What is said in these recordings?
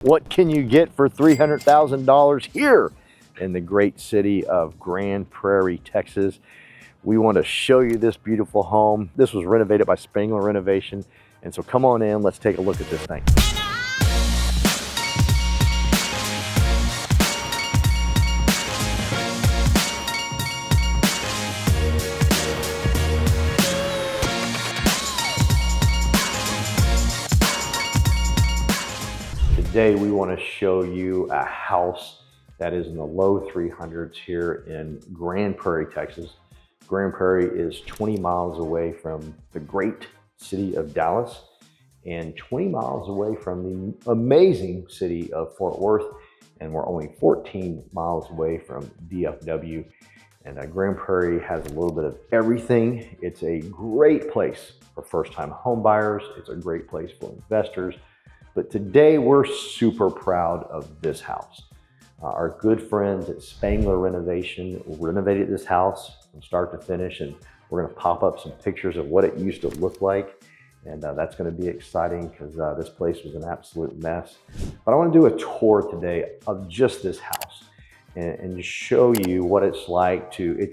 What can you get for $300,000 here in the great city of Grand Prairie, Texas? We want to show you this beautiful home. This was renovated by Spangler Renovation. And so come on in, let's take a look at this thing. Today we want to show you a house that is in the low 300s here in Grand Prairie, Texas. Grand Prairie is 20 miles away from the great city of Dallas and 20 miles away from the amazing city of Fort Worth, and we're only 14 miles away from DFW. And Grand Prairie has a little bit of everything. It's a great place for first-time home buyers. It's a great place for investors. But today we're super proud of this house. Our good friends at Spangler Renovation renovated this house from start to finish, and we're gonna pop up some pictures of what it used to look like. And that's gonna be exciting because this place was an absolute mess. But I wanna do a tour today of just this house and just show you what it's like to,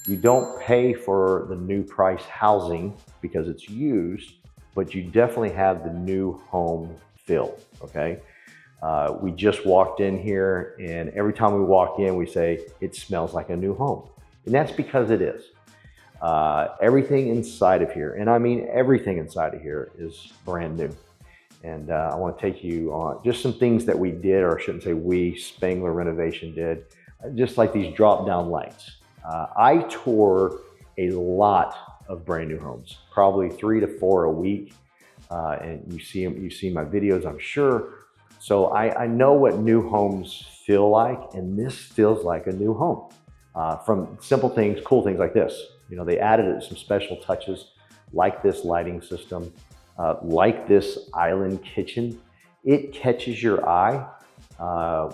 you don't pay for the new price housing because it's used, but you definitely have the new home feel, okay? We just walked in here, and every time we walk in, we say, it smells like a new home. And that's because it is. Everything inside of here, and I mean everything inside of here, is brand new. And I want to take you on just some things that we did, or I shouldn't say we, Spangler Renovation did, just like these drop-down lights. I tour a lot of brand new homes, probably 3 to 4 a week. And you see my videos, I'm sure. So I know what new homes feel like, and this feels like a new home. From simple things, cool things like this. You know, they added some special touches like this lighting system, like this island kitchen. It catches your eye.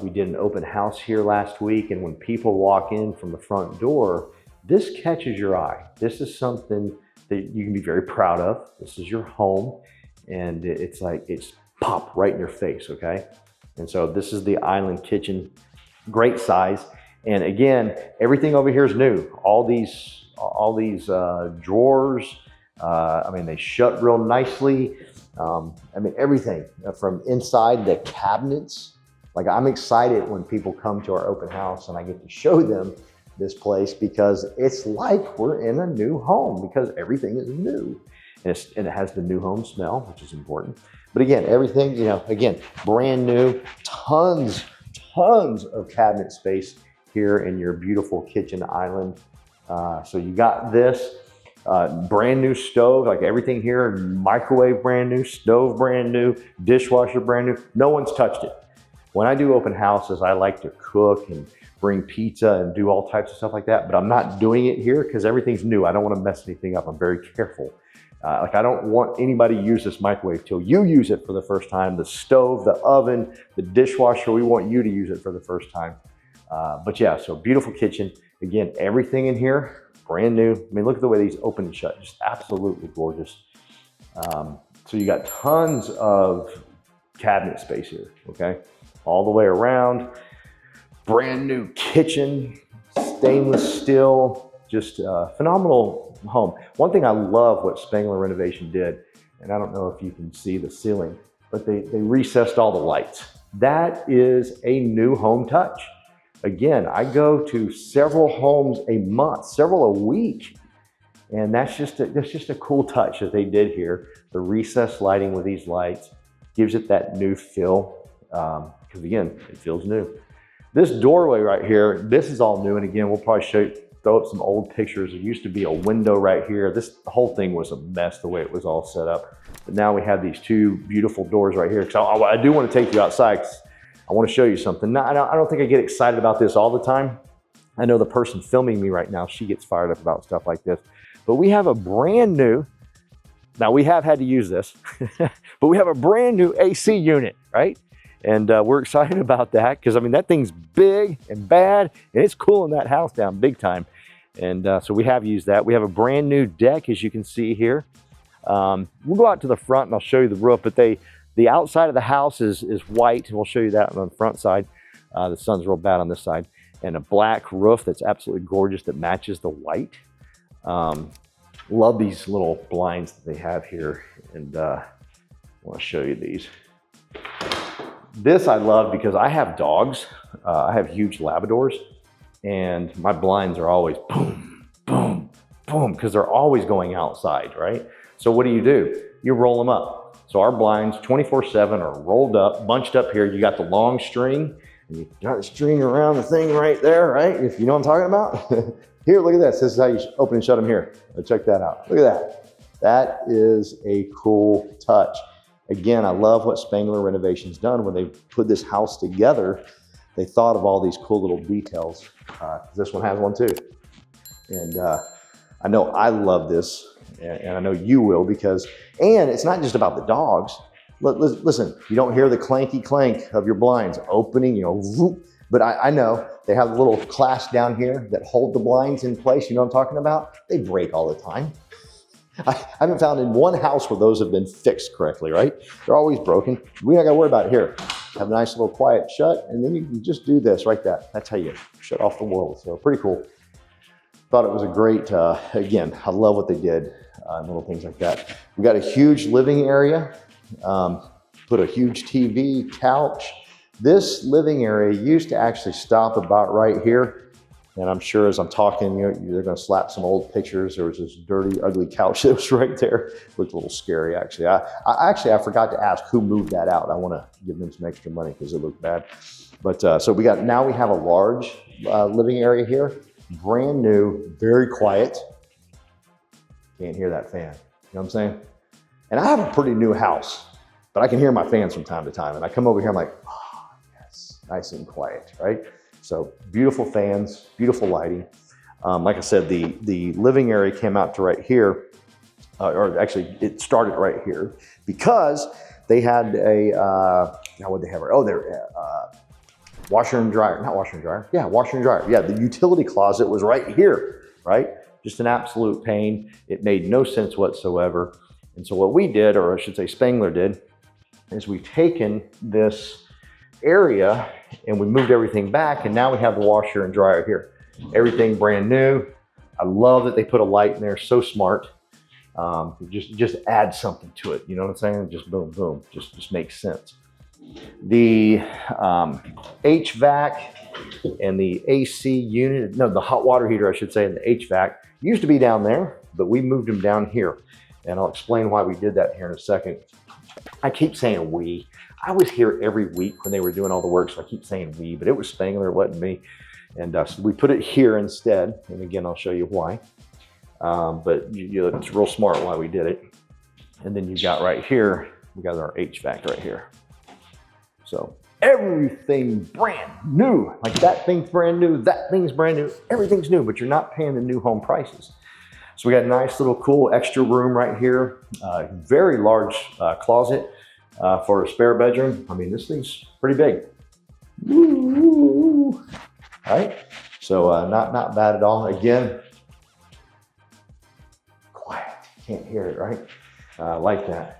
We did an open house here last week, and when people walk in from the front door, this catches your eye. This is something that you can be very proud of. This is your home. And it's like, it's pop right in your face, okay? And so this is the island kitchen, great size. And again, everything over here is new. All these drawers, I mean, they shut real nicely. I mean, everything from inside the cabinets. Like, I'm excited when people come to our open house and I get to show them this place because it's like we're in a new home because everything is new. And it has the new home smell, which is important. But again, everything, you know, again, brand new, tons of cabinet space here in your beautiful kitchen island. So you got this brand new stove, like everything here, microwave brand new, stove brand new, dishwasher brand new. No one's touched it. When I do open houses, I like to cook and bring pizza and do all types of stuff like that, but I'm not doing it here because everything's new. I don't want to mess anything up. I'm very careful. Like, I don't want anybody to use this microwave till you use it for the first time. The stove, the oven, the dishwasher, we want you to use it for the first time. But yeah, so beautiful kitchen. Again, everything in here, brand new. I mean, look at the way these open and shut, just absolutely gorgeous. So you got tons of cabinet space here, okay? All the way around. Brand new kitchen, stainless steel, just phenomenal home. One thing I love what Spangler Renovation did, and I don't know if you can see the ceiling, but they recessed all the lights. That is a new home touch. Again, I go to several homes a month, several a week, and that's just a cool touch that they did here. The recessed lighting with these lights gives it that new feel, because again, it feels new. This doorway right here, this is all new, and again, we'll probably throw up some old pictures. There used to be a window right here. The whole thing was a mess the way it was all set up. But now we have these two beautiful doors right here. So I do want to take you outside because I want to show you something. Now, I don't think I get excited about this all the time. I know the person filming me right now, she gets fired up about stuff like this. But we have a brand new, now we have had to use this, but we have a brand new AC unit, right? And we're excited about that because, I mean, that thing's big and bad, and it's cooling that house down big time. And so we have used that. We have a brand new deck, as you can see here. We'll go out to the front and I'll show you the roof, but they The outside of the house is white, and we'll show you that on the front side. The sun's real bad on this side. And a black roof that's absolutely gorgeous that matches the white. Love these little blinds that they have here, and I want to show you these. This I love because I have dogs. I have huge Labradors, and my blinds are always boom, boom, boom, because they're always going outside, right? So what do? You roll them up. So our blinds 24/7 are rolled up, bunched up here. You got the long string, and you got the string around the thing right there, right? If you know what I'm talking about. Here, look at this. This is how you open and shut them here. Check that out. Look at that. That is a cool touch. Again, I love what Spangler Renovation's done when they put this house together. They thought of all these cool little details. This one has one too. And I know I love this, and I know you will, because, and it's not just about the dogs. Listen, you don't hear the clanky clank of your blinds opening, you know, whoop, but I know they have a little clasp down here that hold the blinds in place. You know what I'm talking about? They break all the time. I haven't found in one house where those have been fixed correctly, right? They're always broken. We don't gotta worry about it here. Have a nice little quiet shut, and then you can just do this right there. That's how you shut off the world. So pretty cool. Thought it was a great, again, I love what they did, little things like that. We got a huge living area, put a huge TV, couch. This living area used to actually stop about right here. And I'm sure as I'm talking, they're gonna slap some old pictures. There was this dirty, ugly couch that was right there. It looked a little scary, actually. I forgot to ask who moved that out. I wanna give them some extra money because it looked bad. But so now we have a large living area here. Brand new, very quiet. Can't hear that fan, you know what I'm saying? And I have a pretty new house, but I can hear my fans from time to time. And I come over here, I'm like, oh, yes, nice and quiet, right? So beautiful fans, beautiful lighting. Like I said, the living area came out to right here, or actually it started right here because they had a, now what they have? Oh, they're washer and dryer, not washer and dryer. Yeah, washer and dryer. Yeah, the utility closet was right here, right? Just an absolute pain. It made no sense whatsoever. And so what we did, or I should say Spangler did, is we've taken this area and we moved everything back, and now we have the washer and dryer here. Everything brand new. I love that they put a light in there, so smart. Just add something to it, you know what I'm saying? Just boom, boom, just makes sense. The HVAC and the AC unit, no, the hot water heater, I should say, and the HVAC used to be down there, but we moved them down here. And I'll explain why we did that here in a second. I keep saying we. I was here every week when they were doing all the work, so I keep saying we, but it was Spangler, it wasn't me. And so we put it here instead. And again, I'll show you why. But it's real smart why we did it. And then you got right here, we got our HVAC right here. So everything brand new, like that thing's brand new, that thing's brand new, everything's new, but you're not paying the new home prices. So we got a nice little cool extra room right here, very large closet for a spare bedroom. I mean, this thing's pretty big. Woo! Right? So not bad at all. Again, quiet, can't hear it, right? Like that.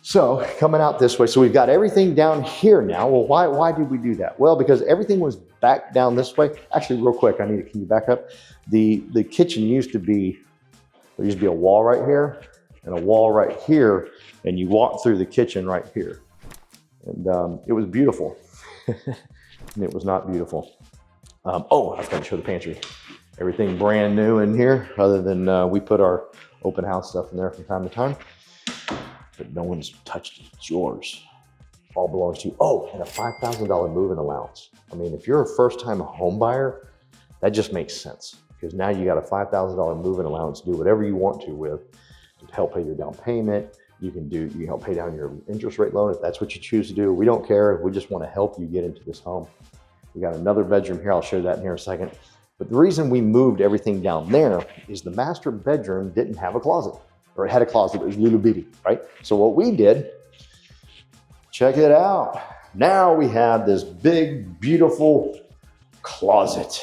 So coming out this way, so we've got everything down here now. Well, why did we do that? Well, because everything was back down this way. Actually, real quick, can you back up? The kitchen used to be, there used to be a wall right here and a wall right here, and you walk through the kitchen right here. And it was beautiful. And it was not beautiful. Oh, I forgot to show the pantry. Everything brand new in here, other than we put our open house stuff in there from time to time. But no one's touched it. It's yours. All belongs to you. Oh, and a $5,000 move-in allowance. I mean, if you're a first-time home buyer, that just makes sense, because now you got a $5,000 move-in allowance to do whatever you want to with, to help pay your down payment. You can help pay down your interest rate loan if that's what you choose to do. We don't care. We just want to help you get into this home. We got another bedroom here. I'll show you that in here in a second. But the reason we moved everything down there is the master bedroom didn't have a closet. Or it had a closet, it was little bitty, right? So what we did, check it out. Now we have this big, beautiful closet.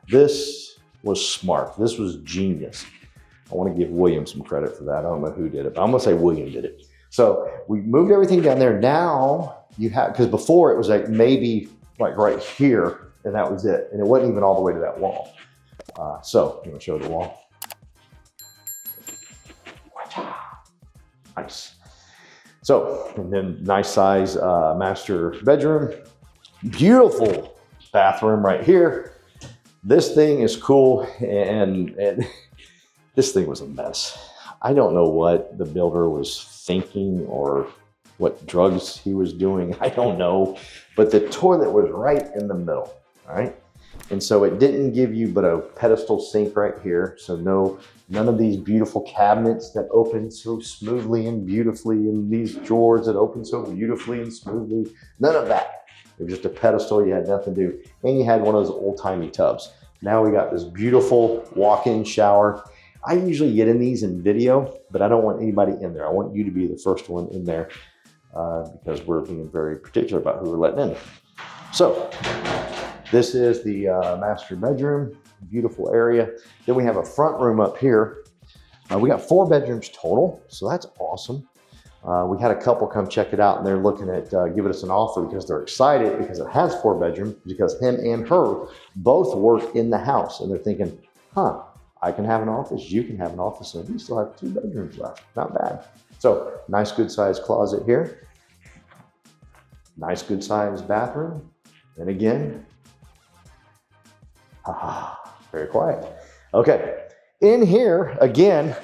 This was smart. This was genius. I want to give William some credit for that. I don't know who did it, but I'm gonna say William did it. So we moved everything down there. Now you have, because before it was like maybe like right here, and that was it. And it wasn't even all the way to that wall. So I'm gonna show the wall. Nice. So, and then nice size master bedroom. Beautiful bathroom right here. This thing is cool, and this thing was a mess. I don't know what the builder was thinking or what drugs he was doing. I don't know, but the toilet was right in the middle, all right? And so it didn't give you but a pedestal sink right here. So none of these beautiful cabinets that open so smoothly and beautifully, and these drawers that open so beautifully and smoothly, none of that. It was just a pedestal, you had nothing to do. And you had one of those old-timey tubs. Now we got this beautiful walk-in shower. I usually get in these in video, but I don't want anybody in there. I want you to be the first one in there because we're being very particular about who we're letting in. So this is the master bedroom, beautiful area. Then we have a front room up here. We got 4 bedrooms total, so that's awesome. We had a couple come check it out, and they're looking at giving us an offer because they're excited because it has 4 bedrooms, because him and her both work in the house, and they're thinking, huh, I can have an office, you can have an office, and we still have 2 bedrooms left. Not bad. So nice good sized closet here. Nice good sized bathroom. And again, very quiet. Okay, in here, again,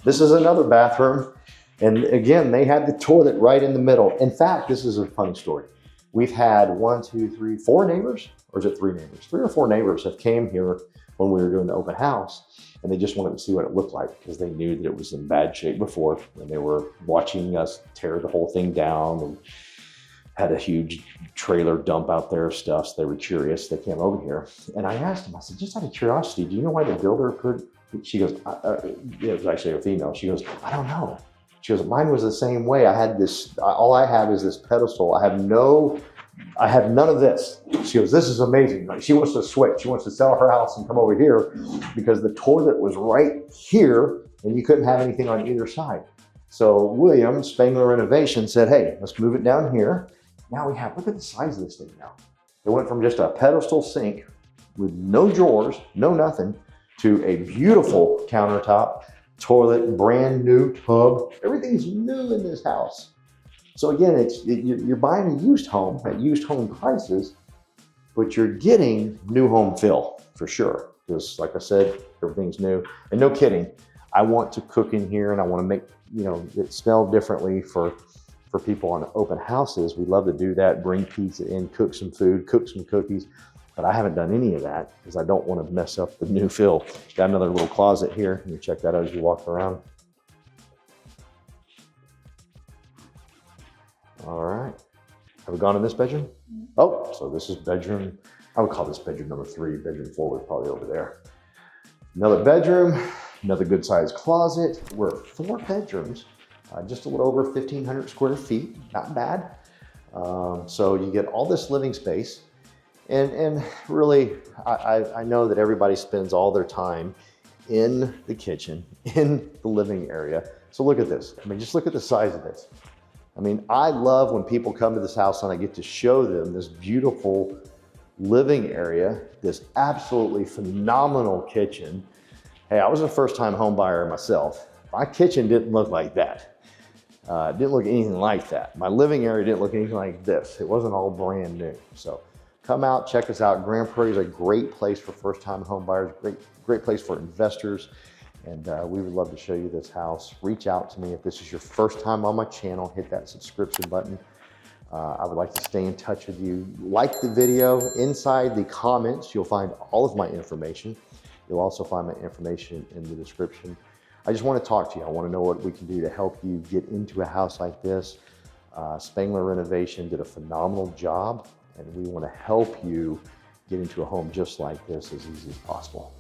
this is another bathroom. And again, they had the toilet right in the middle. In fact, this is a funny story. We've had 4 neighbors, or is it 3 neighbors? 3 or 4 neighbors have came here when we were doing the open house, and they just wanted to see what it looked like because they knew that it was in bad shape before, and they were watching us tear the whole thing down and had a huge trailer dump out there of stuff. So they were curious. They came over here, and I asked them, I said, just out of curiosity, do you know why the builder could? She goes, it was actually a female. She goes, I don't know. She goes, mine was the same way. I had this, all I have is this pedestal. I have none of this. She goes, this is amazing. Like, she wants to switch. She wants to sell her house and come over here because the toilet was right here and you couldn't have anything on either side. So William, Spangler Renovation, said, hey, let's move it down here. Now we have, look at the size of this thing now. It went from just a pedestal sink with no drawers, no nothing, to a beautiful countertop, toilet, brand new tub. Everything's new in this house. So again, you're buying a used home at used home prices, but you're getting new home feel for sure. Because like I said, everything's new. And no kidding, I want to cook in here and I want to make, it smell differently for people on open houses. We love to do that, bring pizza in, cook some food, cook some cookies. But I haven't done any of that because I don't want to mess up the new feel. Got another little closet here. You check that out as you walk around. All right. Have we gone in this bedroom? Oh, so this is bedroom, I would call this bedroom number 3. Bedroom 4 was probably over there. Another bedroom, another good sized closet. We're 4 bedrooms, just a little over 1,500 square feet, not bad. So you get all this living space. And really, I know that everybody spends all their time in the kitchen, in the living area. So look at this. I mean, just look at the size of this. I mean, I love when people come to this house and I get to show them this beautiful living area, this absolutely phenomenal kitchen. Hey, I was a first-time home buyer myself. My kitchen didn't look like that. It didn't look anything like that. My living area didn't look anything like this. It wasn't all brand new. So come out, check us out. Grand Prairie is a great place for first-time home buyers, great place for investors. And we would love to show you this house. Reach out to me if this is your first time on my channel. Hit that subscription button. I would like to stay in touch with you. Like the video. Inside the comments, you'll find all of my information. You'll also find my information in the description. I just want to talk to you. I want to know what we can do to help you get into a house like this. Spangler Renovation did a phenomenal job, and we want to help you get into a home just like this as easy as possible.